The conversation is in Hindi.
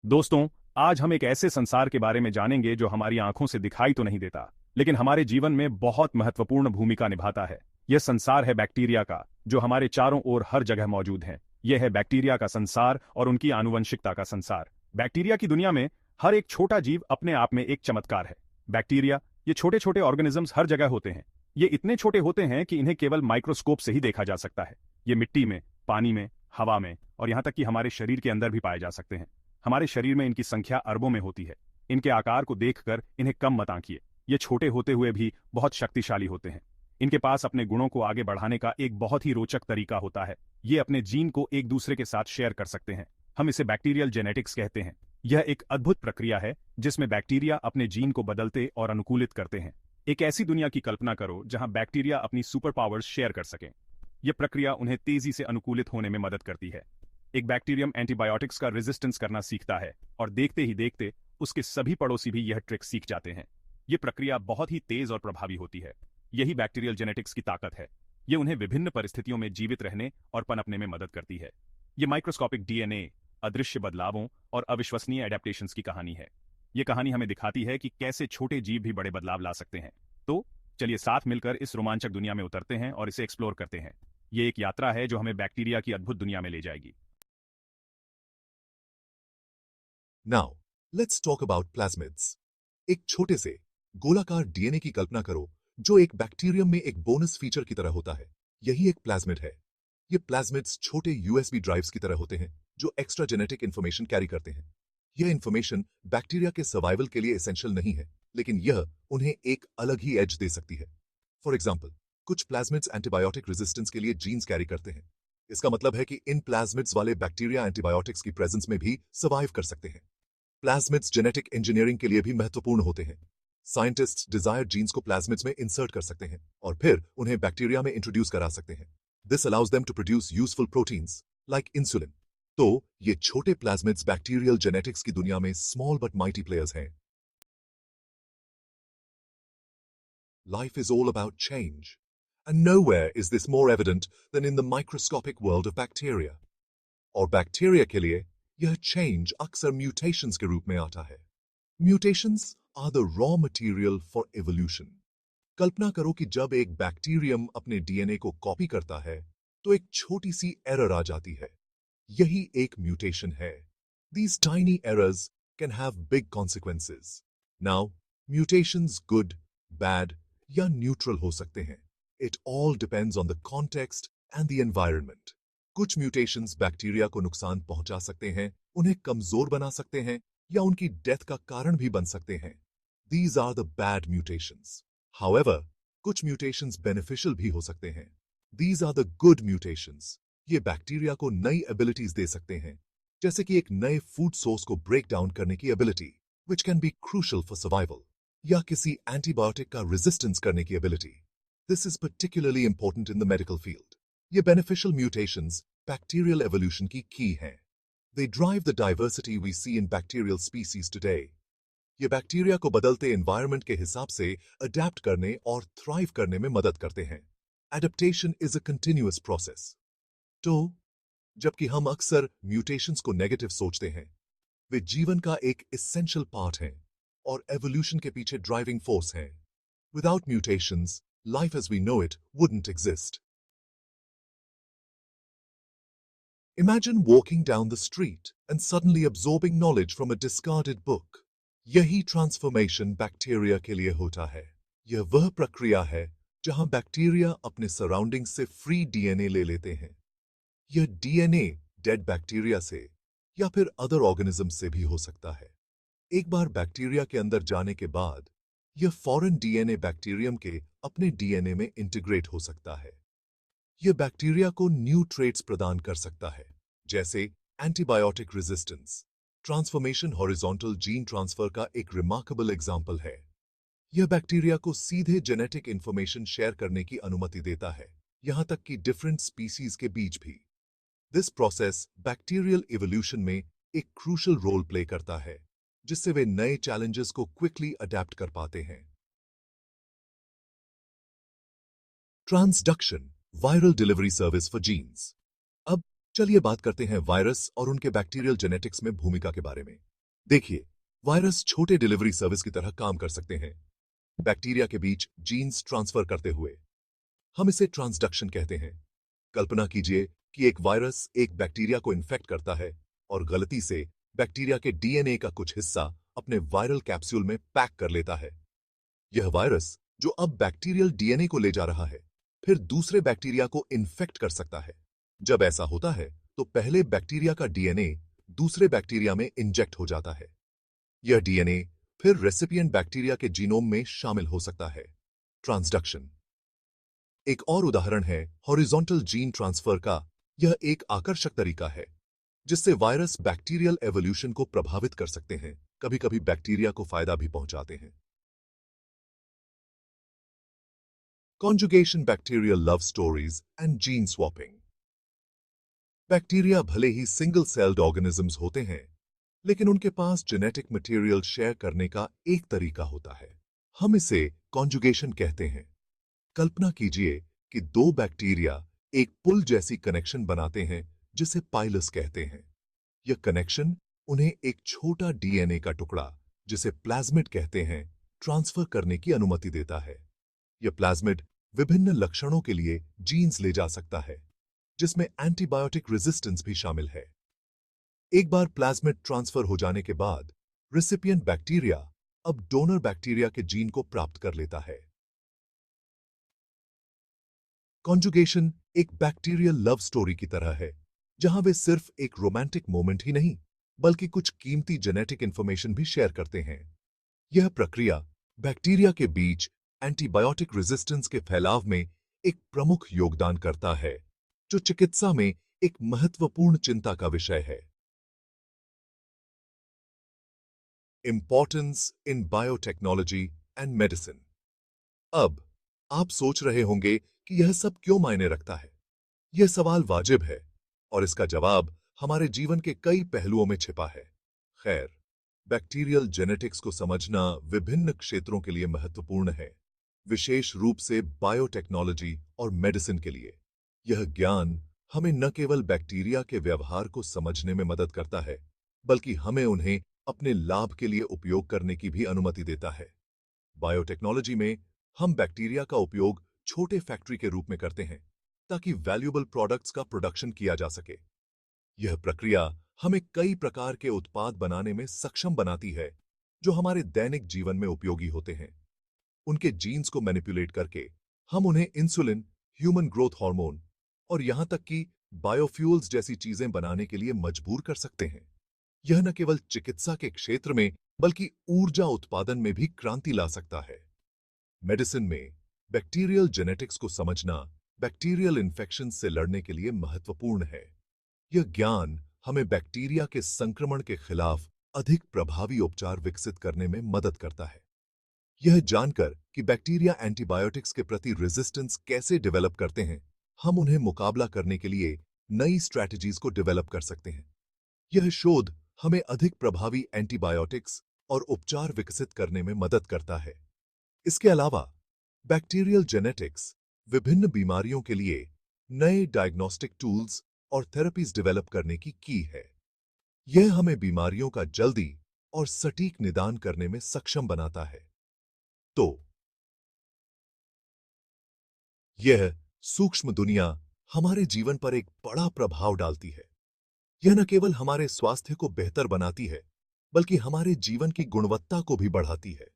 दोस्तों, आज हम एक ऐसे संसार के बारे में जानेंगे जो हमारी आंखों से दिखाई तो नहीं देता, लेकिन हमारे जीवन में बहुत महत्वपूर्ण भूमिका निभाता है। यह संसार है बैक्टीरिया का, जो हमारे चारों ओर हर जगह मौजूद हैं। यह है बैक्टीरिया का संसार और उनकी आनुवंशिकता का संसार। बैक्टीरिया की दुनिया में हर एक छोटा जीव अपने आप में एक चमत्कार है। बैक्टीरिया, ये छोटे छोटे ऑर्गेनिजम्स हर जगह होते हैं। ये इतने छोटे होते हैं कि इन्हें केवल माइक्रोस्कोप से ही देखा जा सकता है। ये मिट्टी में, पानी में, हवा में और यहाँ तक कि हमारे शरीर के अंदर भी पाए जा सकते हैं। हमारे शरीर में इनकी संख्या अरबों में होती है। इनके आकार को देखकर इन्हें कम मत आंकिए। ये छोटे होते हुए भी बहुत शक्तिशाली होते हैं। इनके पास अपने गुणों को आगे बढ़ाने का एक बहुत ही रोचक तरीका होता है। ये अपने जीन को एक दूसरे के साथ शेयर कर सकते हैं। हम इसे बैक्टीरियल जेनेटिक्स कहते हैं। यह एक अद्भुत प्रक्रिया है जिसमें बैक्टीरिया अपने जीन को बदलते और अनुकूलित करते हैं। एक ऐसी दुनिया की कल्पना करो जहां बैक्टीरिया अपनी सुपर पावर्स शेयर कर सकें। यह प्रक्रिया उन्हें तेजी से अनुकूलित होने में मदद करती है। एक बैक्टीरियम एंटीबायोटिक्स का रेजिस्टेंस करना सीखता है और देखते ही देखते उसके सभी पड़ोसी भी यह ट्रिक सीख जाते हैं। यह प्रक्रिया बहुत ही तेज और प्रभावी होती है। यही बैक्टीरियल जेनेटिक्स की ताकत है। यह उन्हें विभिन्न परिस्थितियों में जीवित रहने और पनपने में मदद करती है। यह माइक्रोस्कोपिक डीएनए, अदृश्य बदलावों और अविश्वसनीय एडेप्टेशंस की कहानी है। यह कहानी हमें दिखाती है कि कैसे छोटे जीव भी बड़े बदलाव ला सकते हैं। तो चलिए साथ मिलकर इस रोमांचक दुनिया में उतरते हैं और इसे एक्सप्लोर करते हैं। यह एक यात्रा है जो हमें बैक्टीरिया की अद्भुत दुनिया में ले जाएगी। Now, let's talk about plasmids. एक छोटे से गोलाकार डीएनए की कल्पना करो जो एक बैक्टीरियम में एक बोनस फीचर की तरह होता है। यही एक प्लाज्मिड है। ये प्लाज्मिड्स छोटे यूएसबी ड्राइव्स की तरह होते हैं जो एक्स्ट्रा जेनेटिक इंफॉर्मेशन कैरी करते हैं। यह इंफॉर्मेशन बैक्टीरिया के सर्वाइवल के लिए एसेंशियल नहीं है, लेकिन यह उन्हें एक अलग ही एज दे सकती है। फॉर एग्जाम्पल, कुछ प्लाज्मिड्स एंटीबायोटिक रेजिस्टेंस के लिए जीन्स कैरी करते हैं। इसका मतलब है कि इन प्लाज्मिड्स वाले बैक्टीरिया एंटीबायोटिक्स की प्रेजेंस में भी सर्वाइव कर सकते हैं। प्लाज्मिड्स जेनेटिक इंजीनियरिंग के लिए भी महत्वपूर्ण होते हैं। साइंटिस्ट्स डिजायर्ड जीन्स को प्लाज्मिड्स में इंसर्ट कर सकते हैं और फिर उन्हें बैक्टीरिया में इंट्रोड्यूस करा सकते हैं। This allows them to produce useful proteins like insulin. तो ये छोटे प्लाज्मिड्स बैक्टीरियल जेनेटिक्स की दुनिया में स्मॉल बट माइटी प्लेयर्स हैं। Life is all about change, and nowhere is this more evident than in the microscopic world of bacteria. और बैक्टीरिया के लिए यह चेंज अक्सर म्यूटेशंस के रूप में आता है। Mutations are the raw material for evolution. कल्पना करो कि जब एक बैक्टीरियम अपने डीएनए को कॉपी करता है तो एक छोटी सी एरर आ जाती है। यही एक म्यूटेशन है। These tiny errors can have big consequences. Now, mutations good, bad या न्यूट्रल हो सकते हैं। It all depends on the context and the environment. कुछ म्यूटेशंस बैक्टीरिया को नुकसान पहुंचा सकते हैं, उन्हें कमजोर बना सकते हैं या उनकी डेथ का कारण भी बन सकते हैं। These are the bad mutations. However, कुछ म्यूटेशंस बेनिफिशियल भी हो सकते हैं। These are the good mutations. ये बैक्टीरिया को नई एबिलिटीज दे सकते हैं, जैसे कि एक नए फूड सोर्स को ब्रेक डाउन करने की ability, which can be crucial for survival, या किसी एंटीबायोटिक का रेजिस्टेंस करने की ability. This is particularly important in the medical field. ये beneficial mutations bacterial evolution की key हैं। They drive the diversity we see in bacterial species today. ये बैक्टीरिया को बदलते environment के हिसाब से adapt करने और thrive करने में मदद करते हैं। Adaptation is a continuous process. तो जबकि हम अक्सर mutations को negative सोचते हैं, वे जीवन का एक essential part हैं और evolution के पीछे driving force हैं। Without mutations, life as we know it wouldn't exist. Imagine walking down the street and suddenly absorbing knowledge from a discarded book. यही ट्रांसफॉर्मेशन बैक्टीरिया के लिए होता है। यह वह प्रक्रिया है जहां बैक्टीरिया अपने सराउंडिंग से फ्री डीएनए ले लेते हैं। यह डीएनए डेड बैक्टीरिया से या फिर अदर ऑर्गेनिज्म से भी हो सकता है। एक बार बैक्टीरिया के अंदर जाने के बाद यह फॉरेन डीएनए बैक्टीरियम के अपने डीएनए में इंटीग्रेट हो सकता है। यह बैक्टीरिया को न्यू ट्रेट्स प्रदान कर सकता है, जैसे antibiotic resistance. Transformation horizontal gene transfer का एक रिमार्केबल एग्जाम्पल है। यह बैक्टीरिया को सीधे जेनेटिक इंफॉर्मेशन शेयर करने की अनुमति देता है, यहां तक कि डिफरेंट स्पीसीज के बीच भी। दिस प्रोसेस बैक्टीरियल इवोल्यूशन में एक क्रूशल रोल प्ले करता है, जिससे वे नए चैलेंजेस को क्विकली अडेप्ट कर पाते हैं। Transduction, viral delivery service for genes. अब चलिए बात करते हैं वायरस और उनके बैक्टीरियल जेनेटिक्स में भूमिका के बारे में। देखिए, वायरस छोटे डिलीवरी सर्विस की तरह काम कर सकते हैं, बैक्टीरिया के बीच जीन्स ट्रांसफर करते हुए। हम इसे ट्रांसडक्शन कहते हैं। कल्पना कीजिए कि एक वायरस एक बैक्टीरिया को इन्फेक्ट करता है और गलती से बैक्टीरिया के डीएनए का कुछ हिस्सा अपने वायरल कैप्सूल में पैक कर लेता है। यह वायरस, जो अब बैक्टीरियल डीएनए को ले जा रहा है, फिर दूसरे बैक्टीरिया को इन्फेक्ट कर सकता है। जब ऐसा होता है, तो पहले बैक्टीरिया का डीएनए दूसरे बैक्टीरिया में इंजेक्ट हो जाता है। यह डीएनए फिर रेसिपिएंट बैक्टीरिया के जीनोम में शामिल हो सकता है। ट्रांसडक्शन एक और उदाहरण है हॉरिजॉन्टल जीन ट्रांसफर का। यह एक आकर्षक तरीका है जिससे वायरस बैक्टीरियल एवोल्यूशन को प्रभावित कर सकते हैं, कभी-कभी बैक्टीरिया को फायदा भी पहुंचाते हैं। Conjugation bacterial love stories and gene swapping. Bacteria भले ही सिंगल सेल्ड ऑर्गेनिजम्स होते हैं, लेकिन उनके पास जेनेटिक मटेरियल शेयर करने का एक तरीका होता है। हम इसे कॉन्जुगेशन कहते हैं। कल्पना कीजिए कि दो बैक्टीरिया एक पुल जैसी कनेक्शन बनाते हैं जिसे पाइलस कहते हैं। यह कनेक्शन उन्हें एक छोटा डीएनए का टुकड़ा, जिसे प्लाज्मिड कहते हैं, ट्रांसफर करने की अनुमति देता है। यह प्लाज्मिड विभिन्न लक्षणों के लिए जीन्स ले जा सकता है, जिसमें एंटीबायोटिक रेजिस्टेंस भी शामिल है। एक बार प्लाज्मिड ट्रांसफर हो जाने के बाद रेसिपिएंट बैक्टीरिया अब डोनर बैक्टीरिया के जीन को प्राप्त कर लेता है। कॉन्जुगेशन एक बैक्टीरियल लव स्टोरी की तरह है, जहां वे सिर्फ एक रोमांटिक मोमेंट ही नहीं, बल्कि कुछ कीमती जेनेटिक इंफॉर्मेशन भी शेयर करते हैं। यह प्रक्रिया बैक्टीरिया के बीच एंटीबायोटिक रेजिस्टेंस के फैलाव में एक प्रमुख योगदान करता है, जो चिकित्सा में एक महत्वपूर्ण चिंता का विषय है। Importance in biotechnology and medicine. अब आप सोच रहे होंगे कि यह सब क्यों मायने रखता है। यह सवाल वाजिब है और इसका जवाब हमारे जीवन के कई पहलुओं में छिपा है। खैर, बैक्टीरियल जेनेटिक्स को समझना विभिन्न क्षेत्रों के लिए महत्वपूर्ण है, विशेष रूप से बायोटेक्नोलॉजी और मेडिसिन के लिए। यह ज्ञान हमें न केवल बैक्टीरिया के व्यवहार को समझने में मदद करता है, बल्कि हमें उन्हें अपने लाभ के लिए उपयोग करने की भी अनुमति देता है। बायोटेक्नोलॉजी में हम बैक्टीरिया का उपयोग छोटे फैक्ट्री के रूप में करते हैं, ताकि वैल्यूएबल प्रोडक्ट्स का प्रोडक्शन किया जा सके। यह प्रक्रिया हमें कई प्रकार के उत्पाद बनाने में सक्षम बनाती है, जो हमारे दैनिक जीवन में उपयोगी होते हैं। उनके जीन्स को मैनिपुलेट करके हम उन्हें इंसुलिन, ह्यूमन ग्रोथ हार्मोन और यहां तक कि बायोफ्यूल्स जैसी चीजें बनाने के लिए मजबूर कर सकते हैं। यह न केवल चिकित्सा के क्षेत्र में, बल्कि ऊर्जा उत्पादन में भी क्रांति ला सकता है। मेडिसिन में बैक्टीरियल जेनेटिक्स को समझना बैक्टीरियल इन्फेक्शन से लड़ने के लिए महत्वपूर्ण है। यह ज्ञान हमें बैक्टीरिया के संक्रमण के खिलाफ अधिक प्रभावी उपचार विकसित करने में मदद करता है। यह जानकर कि बैक्टीरिया एंटीबायोटिक्स के प्रति रेजिस्टेंस कैसे डेवलप करते हैं, हम उन्हें मुकाबला करने के लिए नई स्ट्रैटेजीज को डेवलप कर सकते हैं। यह शोध हमें अधिक प्रभावी एंटीबायोटिक्स और उपचार विकसित करने में मदद करता है। इसके अलावा बैक्टीरियल जेनेटिक्स विभिन्न बीमारियों के लिए नए डायग्नोस्टिक टूल्स और थेरेपीज डेवलप करने की है। यह हमें बीमारियों का जल्दी और सटीक निदान करने में सक्षम बनाता है। तो यह सूक्ष्म दुनिया हमारे जीवन पर एक बड़ा प्रभाव डालती है। यह न केवल हमारे स्वास्थ्य को बेहतर बनाती है, बल्कि हमारे जीवन की गुणवत्ता को भी बढ़ाती है।